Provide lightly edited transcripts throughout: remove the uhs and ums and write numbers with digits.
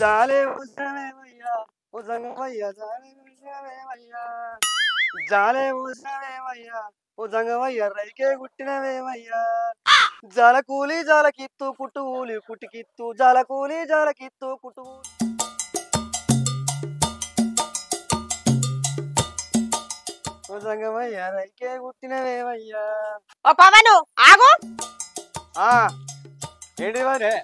జాలే ఊసవేమయ్యా ఓ జంగమయ్యా జాలే ఊసవేమయ్యా జాలే ఊసవేమయ్యా ఓ జంగమయ్యా రైకే గుట్టినవేమయ్యా జాల కూలి జాలకిత్తు పుట్టు ఊలి పుట్టికిత్తు జాల కూలి జాలకిత్తు పుట్టు ఓ జంగమయ్యా రైకే గుట్టినవేమయ్యా. ఓ పవను ఆగు. ఆ ఏంటి వారే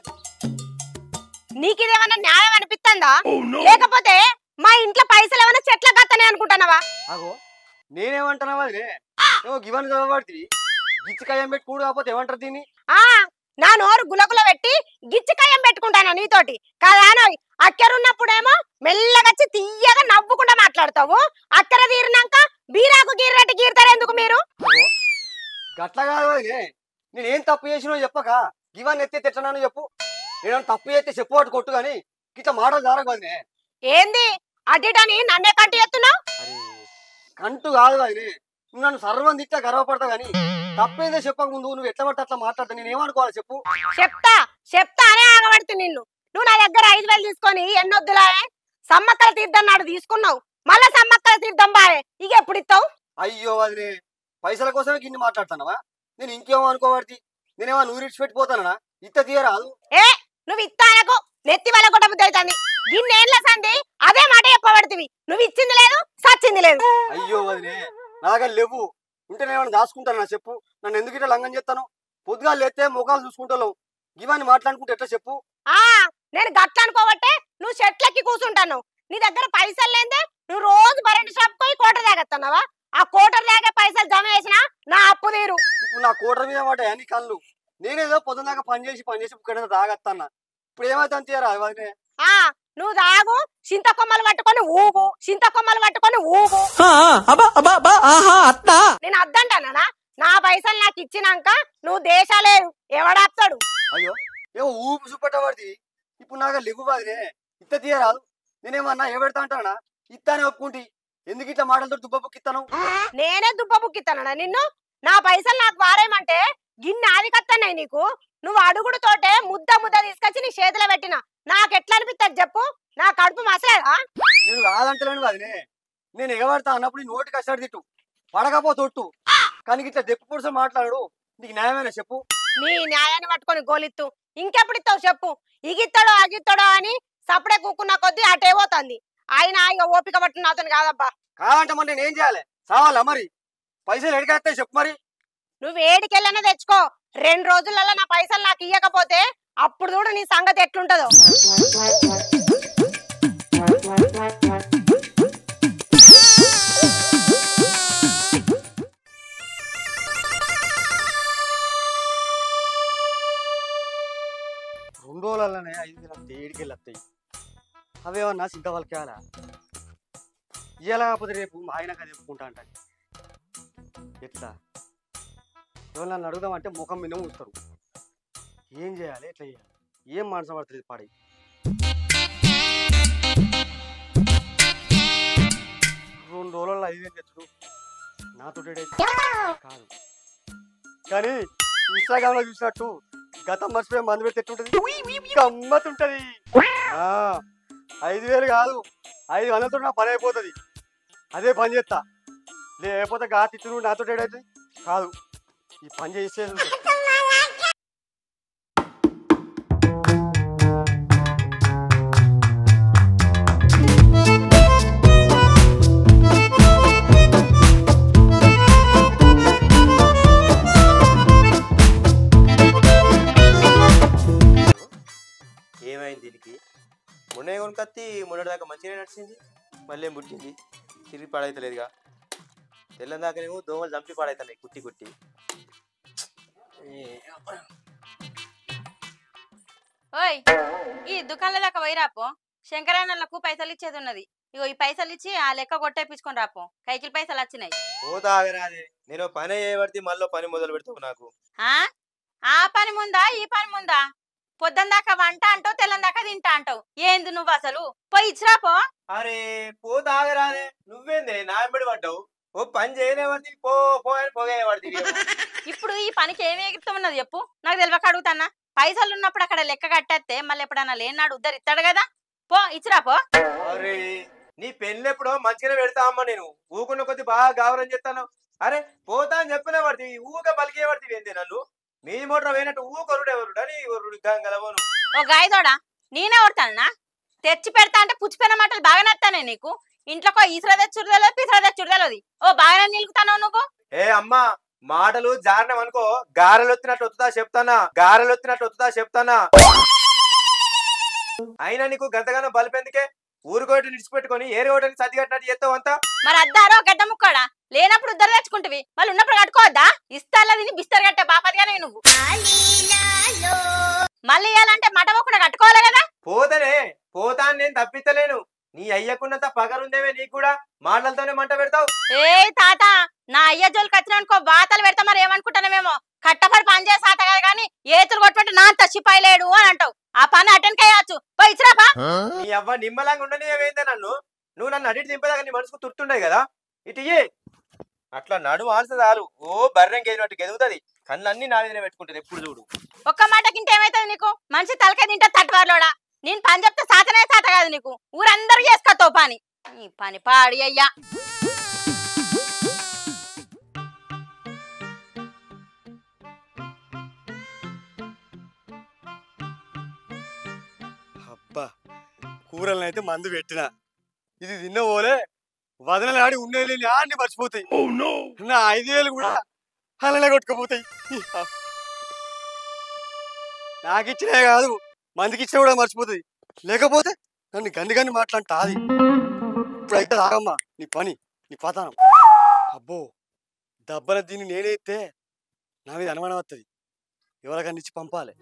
నీకిదేమన్నా న్యాయం అనిపిస్తుందా? లేకపోతే మా ఇంట్లో పైసలు ఏమైనా చెట్ల గత్తనే అనుకుంటున్నావా? ఆగో నేనేమంటున్నావా అదే ఏమో గివన్ చదవబడుతుంది గిచ్చికాయం పెట్టి కూడు కాకపోతే ఏమంటారు దీన్ని? ఆ నా నోరు గులగుల పెట్టి గిచ్చికాయం పెట్టుకుంటానా నీతోటి కాదానోయ్. అక్కరున్నప్పుడేమో మెల్లగచ్చి తీయగా నవ్వుకుండా మాట్లాడతావు. అక్కర తీరినాక బీరాకు గీరటి గీరుతారు ఎందుకు మీరు? అగో గట్ల కాదు అదే నేనేం తప్పు చేసినో చెప్పక గివన్ ఎత్తే తిట్టనాను చెప్పు. నేను తప్పు చేస్తే చెప్పు అటు కొట్టు కానీ ఇట్లా మాటలు జరగదు. ఏంది అడ్డిటని నన్నే కంటి ఎత్తున్నావు? అరే కంటు కాదు అది నువ్వు నన్ను సర్వం తిట్టా గర్వపడతా కానీ తప్పేదే చెప్పక ముందు నువ్వు ఎట్లా పడితే అట్లా మాట్లాడతా నేను ఏమనుకోవాలి చెప్పు? చెప్తా అనే ఆగబడితే నిన్ను. నువ్వు నా దగ్గర 5,000 తీసుకొని ఎన్నొద్దులా సమ్మక్కల తీర్థం నాడు తీసుకున్నావు. మళ్ళా సమ్మక్కల తీర్థం బాయే ఇక ఎప్పుడు ఇస్తావు? అయ్యో అది పైసల కోసమే గిన్ని మాట్లాడుతున్నావా? నేను ఇంకేమో అనుకోబడి నేనేమో నూరు ఇడిచి పెట్టిపోతానా? ఇత్త తీయరాదు. ఏ నువ్వు ఇస్తానకు నెత్తి వల్ల కొట్ట బుద్ధి అవుతుంది. గిన్నేళ్ల సంది అదే మాట చెప్పబడుతుంది. నువ్వు ఇచ్చింది లేదు సచ్చింది లేదు. అయ్యో వదినే నా దగ్గర లేవు ఉంటే నేను దాచుకుంటాను. నా చెప్పు నన్ను ఎందుకు ఇట్లా లంగం చేస్తాను? పొద్దుగా లేస్తే ముఖాలు చూసుకుంటావు ఇవన్నీ మాట్లాడుకుంటే ఎట్లా చెప్పు? నేను గట్ల అనుకోబట్టే నువ్వు చెట్లకి కూర్చుంటాను. నీ దగ్గర పైసలు లేదే నువ్వు రోజు బరెంట్ షాప్ పోయి కోటర్ తాగెత్తున్నావా? ఆ కోటర్ తాగే పైసలు జమ చేసినా నా అప్పు తీరు. ఇప్పుడు నా కోటర్ మీద మాట అన్ని కళ్ళు నేనేదో పొద్దున్నాక పని చేసి ఇక్కడ తాగత్తాన్నా. ఇప్పుడు ఏమైతే తీయరా వదినే? నువ్వు తాగు చింతకొమ్మలు పట్టుకొని ఊగు చింతకొమ్మలు పట్టుకొని ఊగు. నేను అద్దంటానా? నా పైసలు నాకు ఇచ్చినాక నువ్వు దేశాలేదు ఎవడాపుతాడు? అయ్యో ఏమో ఊపు చూపెట్టబడి ఇప్పుడు నాకు లేవు వదినే ఇత్త తీయరాదు. నేనేమన్నా ఏ పెడతా అంటానా? ఇత్తానే ఒప్పుకుంటి ఎందుకు ఇట్లా మాటలతో దుబ్బ బుక్కిస్తాను? నేనే దుబ్బ బుక్కిస్తానా నిన్ను? నా పైసలు నాకు వారేమంటే గిన్నె ఆది కత్తన్నాయి నీకు. నువ్వు అడుగుడుతోటే ముద్ద తీసుకొచ్చి నీ చేతిలో పెట్టిన నాకెట్లా అనిపిస్తుంది చెప్పు? నా కడుపు మసలేదా? నేను కాదంటలేను వదినే నేను ఎగబడతా అన్నప్పుడు నోటి కష్టపడి తిట్టు పడకపోతొట్టు కానీ ఇట్లా దెప్పు పురుష మాట్లాడు నీకు న్యాయమైనా చెప్పు? నీ న్యాయాన్ని పట్టుకొని గోలిత్తు ఇంకెప్పుడు ఇస్తావు చెప్పు? ఇగిస్తాడో అగిస్తాడో అని సపడే కూకున్న కొద్దీ అటే పోతుంది. ఆయన ఇక ఓపిక పట్టు నాతోని కాదబ్బా. కాదంటే మరి నేను ఏం చేయాలి? సావాలా మరి? పైసలు ఎడికేస్తాయి చెప్పు మరి? నువ్వు ఏడికెళ్ళనే తెచ్చుకో. 2 రోజులలో నా పైసలు నాకు ఇయ్యకపోతే అప్పుడు చూడు నీ సంగతి ఎట్లుంటదో. రెండు రోజులనే 5,000 వస్తాయి ఏడికెళ్ళి వస్తాయి. అవేమన్నా సింతవలకేయాలా? ఇయ్యాల కాకపోతే రేపు మా ఆయనక చెప్పుకుంటా అంట. ఎట్లా ఎవరు నన్ను అడుగుదామంటే ముఖం మీద ఉంచుతారు. ఏం చేయాలి ఎట్లా చేయాలి ఏం మనసు పడుతుంది పాడి. రెండు రోజులలో 5,000 తెచ్చుడు నాతో కాదు కానీ ఇన్స్టాగ్రామ్ లో చూసినట్టు గతం మర్చిపోయి మందు పెడితే ఎట్టుంటది? గమ్మత్ ఉంటది. 5,000 కాదు 500తో నా పని అయిపోతుంది. అదే పని చేస్తా. లేకపోతే గా తిట్టు నాతో ఏడైతుంది కాదు ఈ పని చేసేది. ఏమైంది దీనికి? మొన్న కొనుకత్తి మొన్నటిదాకా మంచిగా నడిచింది మళ్ళీ ఏం పుట్టింది తిరిగి పాడైతలేదుగా. తెల్లని దాకానేమో దోమలు చంపి పాడైతున్నాయి కుట్టి కుట్టి. ఓయ్ ఈ దుకాణంలో దాకా పోయి రాపో. శంకరాయనకు పైసలు ఇచ్చేది ఉన్నది. ఇగో ఈ పైసలు ఇచ్చి ఆ లెక్క కొట్టేపించుకొని రాపో. కైకిల్ పైసలు వచ్చినాయి. ఓ తాగరాదే నేను పని చేయబడితే మళ్ళీ పని మొదలు పెడతావు నాకు. ఆ పని ముందా ఈ పని ముందా? పొద్దున్న దాకా వంట అంటావు తెల్లని దాకా తింటా అంటావు. ఏంది నువ్వు అసలు? పోయి ఇచ్చిరాపో. అరే పో తాగరాదే నువ్వేందే నా వెంబడి పడ్డావు? ఓ పని చేయలేవడి పో పో అని పోగేవాడి. ఇప్పుడు ఈ పనికి ఏమి ఎగురుతున్నది చెప్పు? నాకు తెలియక అడుగుతానా? పైసలు ఉన్నప్పుడు అక్కడ లెక్క కట్టేస్తే మళ్ళీ ఎప్పుడన్నా లేనాడు ఉద్దరు ఇస్తాడు కదా. పో ఇచ్చిరా పో. అరే నీ పెళ్ళి ఎప్పుడో మంచిగానే పెడతా అమ్మ, నేను ఊకున్న కొద్ది బాగా గావరని చెప్తాను. అరే పోతా అని చెప్పిన పడుతుంది, ఊక పలికే పడుతుంది ఏంది నన్ను. మీ మోటార్ పోయినట్టు ఊకొరుడు ఎవరుడా నీ ఒరుడు గలవను. ఓ గాయదోడా నేనే కొడతానా? తెచ్చి పెడతా అంటే పుచ్చిపోయిన మాటలు బాగా నత్తానే నీకు. ఇంట్లోకో ఈసర తెచ్చుడు తెలియదు, పిసర తెచ్చుడు తెలియదు. ఓ బాగానే నిలుగుతాను నువ్వు. ఏ అమ్మా మాటలు జారినాం అనుకో గారెలు వచ్చినట్టు వస్తుందా చెప్తానా, గారెలు వచ్చినట్టు వస్తుందా చెప్తానా. అయినా నీకు గంతగానో బలిపెందుకే, ఊరుకోటి నిడిచిపెట్టుకొని ఏరి ఒకటి సర్ది కట్టినట్టు చేస్తావు అంతా. మరి అద్దారో గడ్డ ముక్కోడా లేనప్పుడు ఉద్దరు తెచ్చుకుంటువి, వాళ్ళు ఉన్నప్పుడు కట్టుకోవద్దా? ఇస్తాలా తిని బిస్తరు కట్టే బాపదిగానే నువ్వు. మళ్ళీ ఇవ్వాలంటే మట మొక్కన కట్టుకోవాలి కదా. పోతనే పోతా అని నేను తప్పిస్తలేను, నీ అయ్యకున్నంత పగరుందేమే నీకు కూడా, మాటలతోనే మంట పెడతావు. ఏ తాత నా అయ్య జోలికి వచ్చినానుకో వాతలు పెడతా మరి ఏమనుకుంటానేమో. కట్టపడి పని చేసి తాత కదా కానీ ఏతులు కొట్టుకుంటే నా తచ్చిపోయలేడు అని అంటావు. ఆ పని అటెండ్ కయ్యచ్చు పోయి ఇచ్చిరాపా. నీ అవ్వ నిమ్మలంగా ఉండని ఏమైందే నన్ను, నువ్వు నన్ను అడిగి దింపేదాకా నీ మనసుకు తుర్తుండే కదా. ఇటు అట్లా నడుము ఆల్స చాలు ఓ బర్రెం గెదినట్టు గెదుగుతుంది, కళ్ళన్నీ నా మీదనే పెట్టుకుంటుంది ఎప్పుడు చూడు. ఒక్క మాటకింటే ఏమైతుంది నీకు? మంచి తలకాయ తింటే తట్టువారులోడా. నేను పని చెప్తే సాతనే సాత కాదు నీకు, ఊరందరూ చేసుకోతావు పని. ఈ పని పాడి అయ్యా. అబ్బా కూరలను అయితే మందు పెట్టినా, ఇది తిన్న పోలే వదనలాడి ఉండేది అన్ని మర్చిపోతాయి. నా 5,000 కూడా అలానే కొట్టుకుపోతాయి. నాకు ఇచ్చినే కాదు మందికి ఇచ్చినా కూడా మర్చిపోతుంది. లేకపోతే నన్ను గంది మాట్లాంట అది. ఇప్పుడైతే రాగమ్మా నీ పని నీ పతానం. అబ్బో దబ్బన దీన్ని నేనే ఇస్తే నా మీద అనుమానం వస్తుంది, ఎవరికన్నా ఇచ్చి పంపాలి.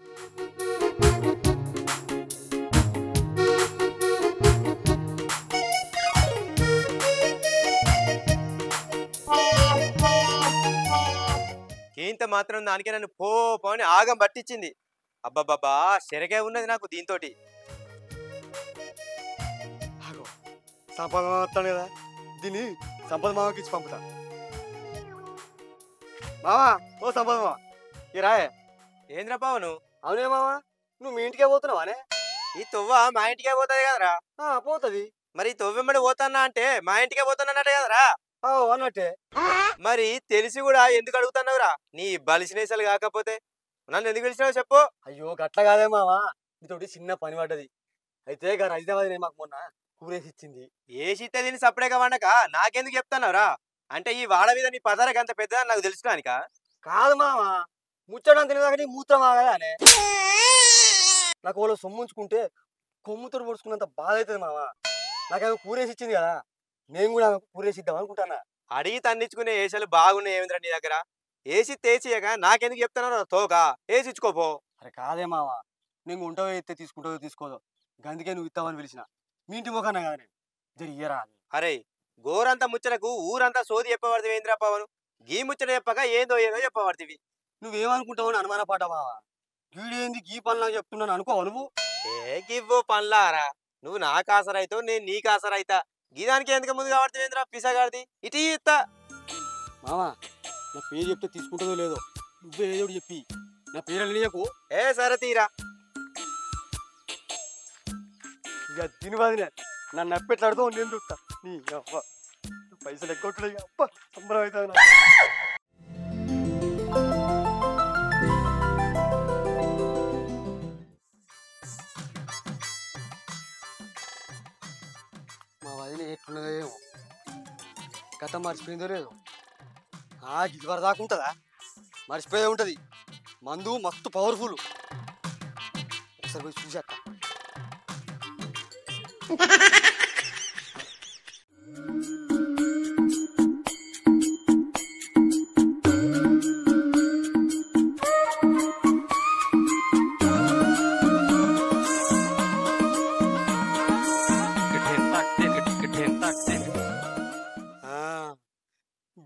ఇంత మాత్రం దానికే నన్ను పోని ఆగం పట్టించింది. అబ్బబ్బబ్బా శరగే ఉన్నది నాకు దీంతో. సంపద మామ వస్తాను కదా, దీన్ని సంపద మామకి ఇచ్చి పంపుతా. మామా ఓ సంపద మామ ఈ రాయే. ఏంద్రా పవను? అవునే మామా నువ్వు మీ ఇంటికే పోతున్నావానే? ఈ తొవ్వ మా ఇంటికే పోతుంది కదరా. పోతుంది మరి ఈ తొవ్వెమ్మడి పోతానా అంటే మా ఇంటికే పోతానన్నట్టే కదరా. అన్నట్టే. మరి తెలిసి కూడా ఎందుకు అడుగుతున్నావురా? నీ బలిసినేసలు కాకపోతే నన్ను ఎందుకు పిలిచినావు చెప్పు. అయ్యో గట్ల కాదే మామా, నీతోటి చిన్న పని పడ్డది. అయితే గారు హైదరాబాద్ మాకు మొన్న కూరేసి ఇచ్చింది. ఏసిస్తే దీన్ని సపరేట్గా వండక నాకెందుకు చెప్తున్నావురా? అంటే ఈ వాడ మీద నీ పదారకు అంత పెద్ద నాకు తెలుసుకోనిక కాదు మామా, ముచ్చడం తినేదాకా నీ మూత్రం ఆగదా అనే. నాకు వాళ్ళు సొమ్ముంచుకుంటే కొమ్ముతో పొడుచుకున్నంత బాధ అవుతుంది మామా. నాకేమో కూరేసి ఇచ్చింది కదా, నేను కూడా కూరేసి ఇద్దాం అనుకుంటానా. అడిగి తన్నించుకునే ఏసలు బాగున్నాయి ఏమింద్రా నీ దగ్గర? ఏసి తేచియక నాకెందుకు చెప్తున్నావు తోక? ఏసిచ్చుకోపో. అరే కాదే మావా, నేను ఉంటావో ఎత్తే తీసుకుంటావో తీసుకోదో గందుకే నువ్వు ఇస్తావని పిలిచిన. మీ ఇంటి మొక్కన్నా కదా నేను జరిగరా. అరే గోరంతా ముచ్చటకు ఊరంతా సోది చెప్పబడుతుంది ఏంద్రా పవను? గీ ముచ్చట చెప్పక ఏదో చెప్పబడుతుంది. నువ్వేమనుకుంటావు అని అనుమాన పాట మావా. గీడేంది గీ పనులు చెప్తున్నాను అనుకోవు నువ్వు. ఏ గివ్వో పనులారా, నువ్వు నాకు ఆసరైతావు నేను నీకు ఆసరైతా. గీదానికి ఎందుకు ముందు కాబట్టి ఏంద్రా పిసగాడిది. ఇటు ఇస్తా మామా, నా పేరు చెప్తే తీసుకుంటుందో లేదో నువ్వే ఏదో చెప్పి నా పేరు నీయకు. ఏ సరే తీరా. ఇక తినవాదినే నన్ను నప్పెట్లాడుతూ నేను చూస్తా. నీ అబ్బా పైసలు ఎక్కువ అబ్బా సంబరం అవుతుంది. మా వదిన ఎట్లున్నదో ఏమో, గతం మర్చిపోయిందో లేదో. ఇది వరకు దాకా ఉంటుందా? మర్చిపోయే ఉంటుంది. మందు మస్తు పవర్ఫుల్. ఒకసారి పోయి చూసేస్తా.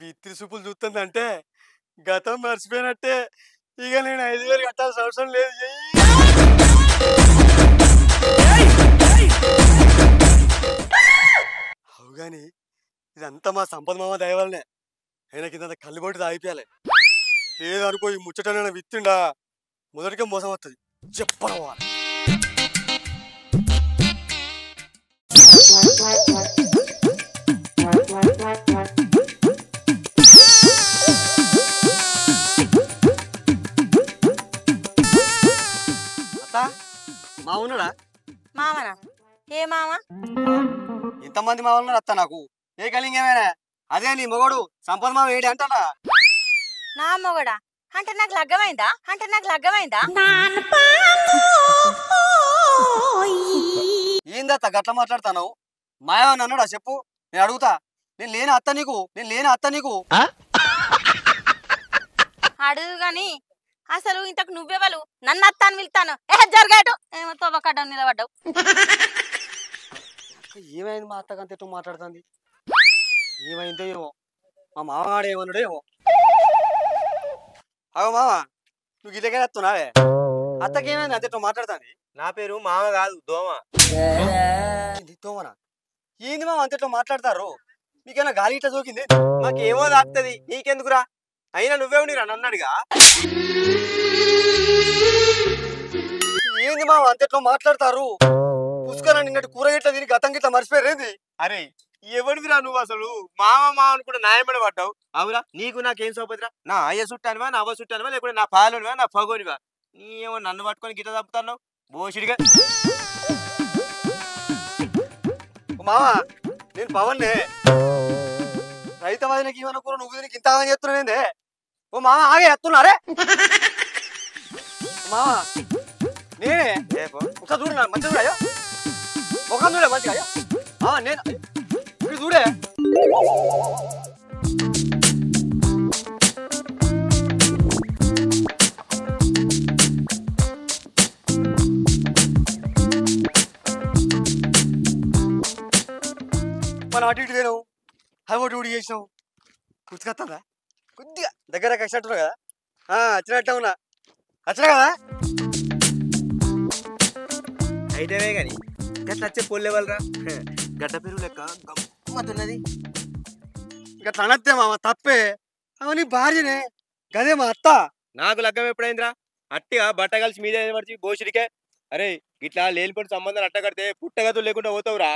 బిత్తిరి సూపులు చూస్తుందంటే గతం మర్చిపోయినట్టే. ఇక నేను 5,000 కట్టాల్సిన అవసరం లేదు. అవుగాని ఇదంతా మా సంపద మామ దయవలనే. అయినా కింద కళ్ళు కొట్టి తాగిపోయాలి. లేదనుకో ఈ ముచ్చట విత్తిండా మొదటికే మోసం వస్తుంది. చెప్పవాలి ఇంతమంది మా వాళ్ళు అత్త నాకు ఏ కలింగేమైనా అదే నీ మొగడు సంపద మామ ఏడి అంటానా నా మొగడా అంటే నాకు లగ్గమైందా ఏందత్త గట్ల మాట్లాడతాను మాయమని అన్నాడా చెప్పు నేను అడుగుతా నేను లేని అత్త నీకు అడుగు గాని అసలు ఇంతకు నువ్వెవలు నన్ను అత్త అని పిలుతాను జరగాటు ఏమో తోబకడ్డం నిలబడ్డావు ఏమైంది మా అత్తకంత ఎట్లా మాట్లాడుతుంది ఏమైందో ఏమో మా మామగాడు ఏమన్నాడో ఏమో అగో మామ నువ్వు ఇదే వస్తున్నావే అత్తకేమైంది అంత ఎట్లా మాట్లాడుతుంది నా పేరు మామ కాదు దోమ. తోమనా ఏంది మామ అంత ఎట్లా మాట్లాడతారు మీకైనా గాలి ఇట్లా సోకింది మాకేమో తాకుతుంది నీకెందుకురా అయినా నువ్వే ఉండిరా నన్నడుగా ఏంది మామ అంత ఎట్లా మాట్లాడతారు పుష్కర నిన్నటి కూర గిట్ల దీనికి గతం గిట్ల మర్చిపోయారేంది అరే ఎవడివిరా నువ్వు అసలు మామ అనుకుంటే న్యాయమడి పడ్డావు అవురా నీకు నాకేం సోపతిరా నా అయ్య చుట్టానివా నా అవ్వ చుట్టానివా లేకుంటే నా పాలోనివా నా పగోనివా నీ ఏమో నన్ను పట్టుకొని గిట్ట తప్పుతున్నావు బోసిడిగా మామ నేను పవన్నే రైతవాదినకి ఏమన్నా కూర నువ్వు దీనికి ఇంత చేస్తున్నావేందే ఓ మామ ఆగే ఎత్తున్నారే మామ నేనే ఒకసారి చూడు నా మంచిగా చూడయ్యా ఒక చూడే మంచిగా అయ్యా నేను ఇక్కడ చూడే మనం అటు ఇటు పోయినావు అవి ఒకటి ఊడి చేసినావు గుర్తుకొస్తుందా కొద్దిగా దగ్గర కష్టట్టున్నావు కదా వచ్చినట్టే ఉన్నా వచ్చినా కదా అయితేనే కానీ గట్ల వచ్చే పొల్లెవలరా గడ్డ పెరుగు లెక్క గమ్మతున్నది ఇంకా అనత్తే మామ తప్పే అవని భార్యనే గదే మా అత్త నాకు లగ్గం ఎప్పుడైందిరా అట్టిగా బట్ట కలిసి మీద పడిచి బోసిడికే అరే ఇట్లా లేనిపోయిన సంబంధాలు అట్ట కడితే పుట్టగతులు లేకుండా పోతావురా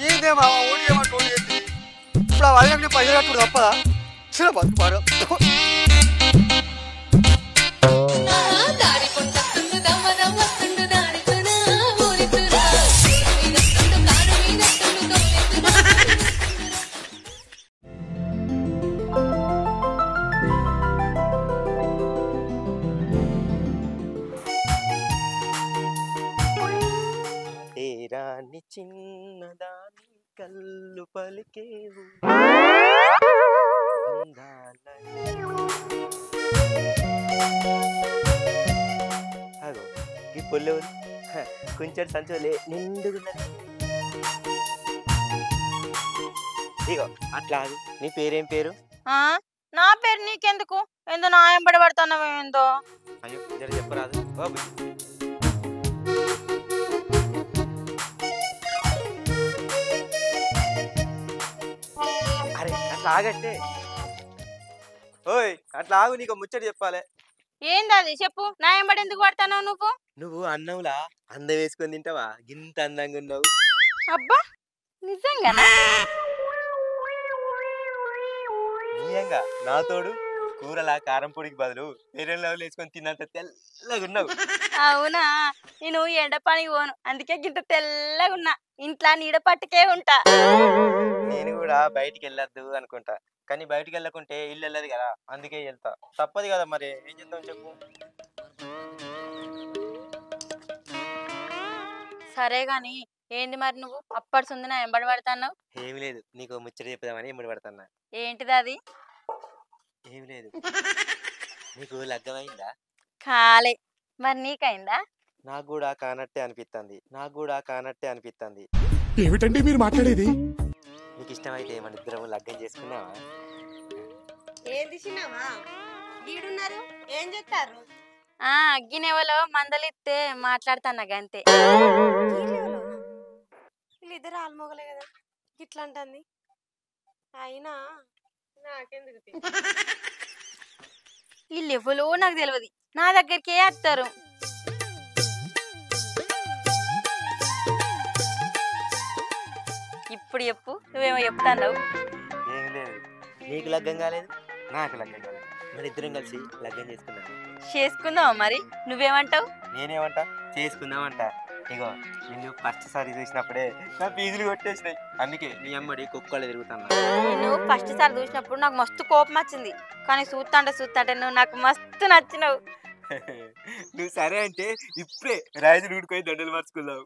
ఏందే మామ ఓడి ఏమంటే ఓడి చేసి ఇప్పుడు ఆ వాళ్ళకి పైసలు కట్టుడు తప్పదా చిన్న బతుకు పాడు రాని చిన్నదాని కళ్ళు పలికేవు అగో ఈ పొల్లు కొంచెం సంచోలే నిండుగున్నది ఇగో అట్లా నీ పేరేం పేరు నా పేరు నీకెందుకు ఏందో నా ఎంబడి పడుతున్నావు ఏందో అయ్యో జర చెప్పరాదు బాబు అరే అట్లా ఆగట్టే ఓయ్ అట్లా ఆగు నీకు ముచ్చట చెప్పాలి ఏంది అది చెప్పు నా ఎంబడి ఎందుకు పడతావు నువ్వు నువ్వు అన్నంలా అందం వేసుకొని తింటావా గింత అందంగా ఉన్నావు అబ్బా నిజంగానా నిజంగా నా తోడు కూరలా కారం పొడికి బదులు వేరే లెవెల్ వేసుకొని తిన్నంత తెల్లగా ఉన్నావు అవునా నేను ఎండ పనికి పోను అందుకే గింత తెల్లగా ఉన్నా ఇంట్లో నీడ పట్టుకే ఉంటా నేను కూడా బయటికి వెళ్ళొద్దు అనుకుంటా కానీ బయటికి వెళ్ళకుంటే ఇల్లు వెళ్ళదు కదా అందుకే వెళ్తా తప్పదు కదా మరి ఏం చేద్దాం చెప్పు సరే గాని ఏంది మరి నువ్వు అప్పటి సుంది నా ఎంబడి పడతాన్నావు ఏమి లేదు నీకు ముచ్చట చెప్పుదామని ఎమ్మడి పడుతున్నా ఏంటిది అది ఏమి లేదు నీకు లగ్గమైందా కాలే మరి నీకైందా నాకు కూడా కానట్టే అనిపిస్తుంది ఏమిటండి మీరు మాట్లాడేది నీకు ఇష్టమైతే మన ఇద్దరం లగ్గం చేసుకున్నావా ఏంది చిన్నవా గీడున్నారు ఏం చెప్తారు అగ్గినెవలో మందలిస్తే మాట్లాడుతాన్నా గంతే వీళ్ళిద్దరు ఆల్మోగలే కదా ఇట్లా అంటుంది అయినా నాకెందుకు వీళ్ళు ఎవరో నాకు తెలియదు నా దగ్గరికే వస్తారు ఇప్పుడు చెప్పు నువ్వేమో చెప్తావు ఏమి లేదు నీకు లగ్గం కాలేదు నాకు లగ్గం కాదు. మన ఇద్దరం కలిసి లగ్గం చేసుకుందాం. చేసుకుందామా మరి? నువ్వేమంటావు? నేనేమంటా చేసుకుందామంట. ఇగో నిన్ను ఫస్ట్ సారి చూసినప్పుడే నా ఫీజులు కొట్టేసినాయి. అందుకే నీ అమ్మడి కుక్కలు తిరుగుతున్నా. నేను ఫస్ట్ సారి చూసినప్పుడు నాకు మస్తు కోపం వచ్చింది, కానీ చూస్తాంటే నువ్వు నాకు మస్తు నచ్చినావు. నువ్వు సరే అంటే ఇప్పుడే రాజులు ఊడిపోయి దండలు మార్చుకుందావు.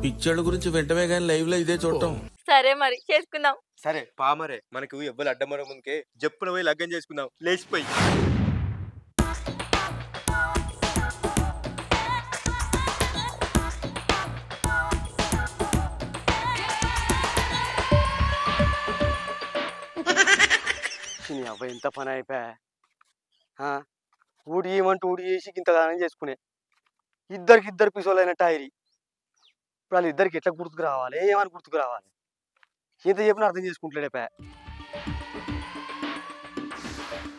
పిక్చర్ల గురించి వెంటనే కానీ లైవ్ లో ఇదే చూడటం. సరే మరి చేసుకుందాం. సరే పామరే, మనకు ఎవ్వరు అడ్డమర ముందుకే జప్పున పోయి లగ్గం చేసుకుందాం. లేచిపోయి అవ్వ ఎంత పని అయిపోయా. ఊడి ఏమంటూ ఊడి చేసి ఇంతగానం చేసుకునే ఇద్దరు పిసోలైన టైరీ. ఇప్పుడు వాళ్ళు ఇద్దరికి ఎట్లా గుర్తుకు రావాలి, ఏమని గుర్తుకు రావాలి, ఎంత చెప్పినా అర్థం చేసుకుంటలేడే.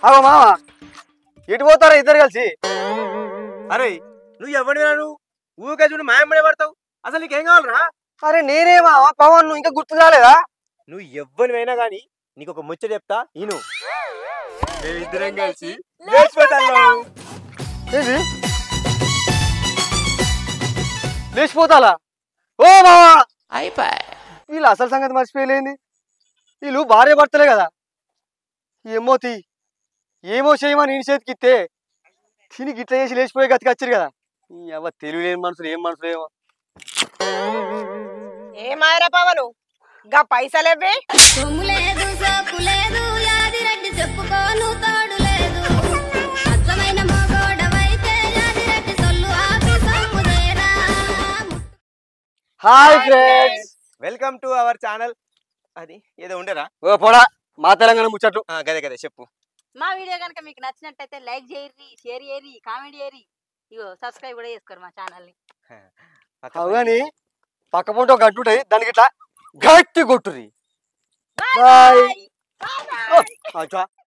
అగో మామ ఎటు పోతారా ఇద్దరు కలిసి? అరే నువ్వు ఎవరిని రాను ఊరికే చూడు మాయమ్మడే పడతావు. అసలు నీకేం కావాలరా? అరే నేనే మామ పవన్, నువ్వు ఇంకా గుర్తు రాలేదా? నువ్వు ఎవ్వరివైనా గానీ నీకు ఒక ముచ్చట చెప్తా ఈను. మేమిద్దరం కలిసి లేచిపోతాం. ఏంది లేచిపోతాలా? ఓ మావా అయిపోయి వీళ్ళు అసలు సంగతి మర్చిపోయలేంది. వీళ్ళు భార్య భర్తలే కదా. ఏమో చేయమని నేను చేతికి ఇస్తే తిని గిట్ల చేసి లేచిపోయే గతికి వచ్చారు కదా. అవ్వ తెలివి లేని మనుషులు, ఏం మనుషులు ఏమో. ఏమాయరా పవను గా పైసలేవి? సొమ్ము లేదు సోకు లేదు యాదిరెడ్డి చెప్పుకోను తోడు లేదు. అచ్చమైన మగోడవైతే యాదిరెడ్డి సొల్లు ఆపి సొమ్ముదేరా. Hi friends, welcome to our channel. అది ఏదో ఉండరా? ఓ పోడా మా తెలంగాణ ముచ్చట్లు. గదే చెప్పు. మా వీడియో కనుక మీకు నచ్చినట్టయితే లైక్ చేయరి, షేర్ చేయరి, కామెంట్ చేయరి, ఇగో సబ్స్క్రైబ్ కూడా చేసుకోరు మా ఛానల్ ని. అవుగాని పక్క పొంట ఒక గట్టు ఉంటాయి, దానికి ఇట్లా గట్టి కొట్టుర్రి. బాయ్. బాయ్.